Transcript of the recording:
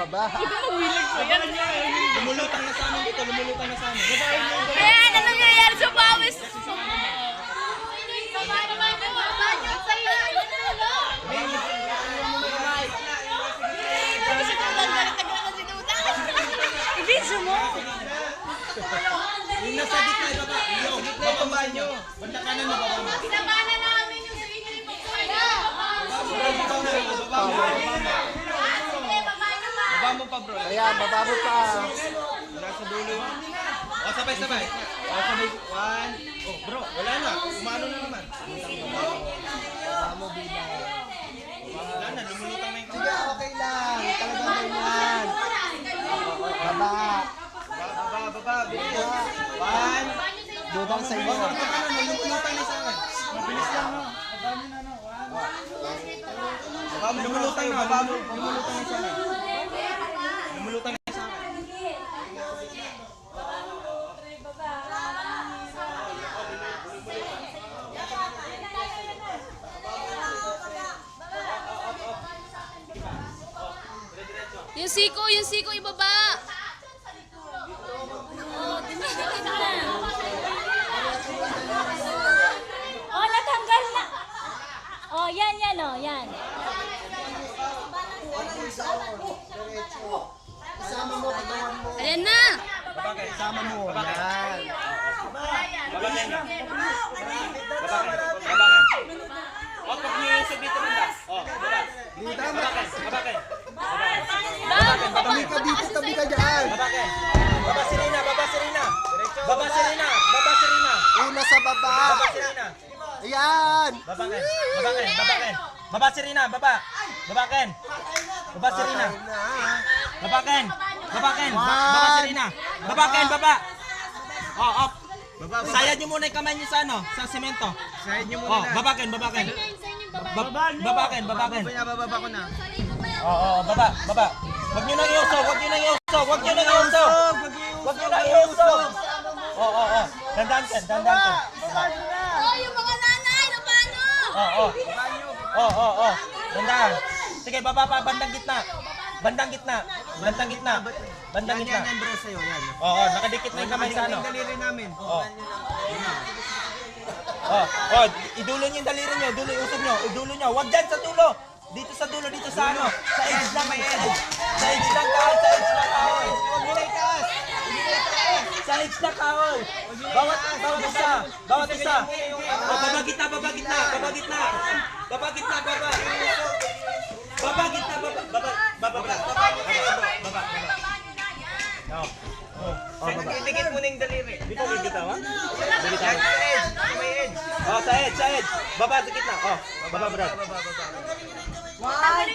baba. Lumulutang na sa amin dito, lumulutang na sa amin. Kaya ano nangyayari sa pawis? Ibig mo? Yung nasa gitna, baba. Bababa nyo. Banda kanan na bababa. Pinabana namin yung sa inyo yung Baba mo pa, bro. Ayan, baba mo pa. Nasa dulo. O, sabay-sabay. O, sabay. One. Oh, bro, wala na. Umano na naman. Wala na, lumulutang na yung Sige, okay lang. Talagang ganyan. Baba. Baba. One. Dudang sa iyo. Lumulutang na sa akin. Mabilis lang, no? Baba mo, lumulutang na. Baba mo, lumulutang na sa akin. Lumulutang na sa akin. yung siko ibaba. Oh, natanggal na. Oh, yan, oh, yan. Isama mo, katawan mo. Ayan na. Isama mo. Yan. Babakan nyo. O, pag niyusog dito rin. O, babakan. Babakan. Tabi ka dito, tabi ka dyan. Babakan. Baba si Rina. Una sa baba. Baba si Rina. Ayan. Babakan. Baba si Rina, baba. Babakan. Baba si Rina. Babakan. Baba si Rina. Babakan, baba. O, up. Sayad nyo muna yung kamay nyo sa ano, sa semento. Sayad nyo muna. O, babakan. Babakan. Bababa ko na. Oo, baba. Huwag nyo nang iusog. Oo. Dandan ka. Oh, yung mga nanay na paano? Oo. Dandan. Sige, baba pa, bandang gitna. Yan, bro, sa'yo. Yan. Oo, nakadikit na yung kamay sa ano. Daliri namin. Oo. Idulo nyo yung daliri nyo, idulo nyo. Huwag dyan sa dulo. Dito sa dulo, dito sa ano. Sa edge lang, may edge. Sa edge lang kahoy. Sa edge lang kahoy. Bawat isa. O, baba gitna. Dikit mo na yung daliri. Dito bitawa? May edge. Oh, sa edge. Baba sa gitna. Oh, baba, bro. One.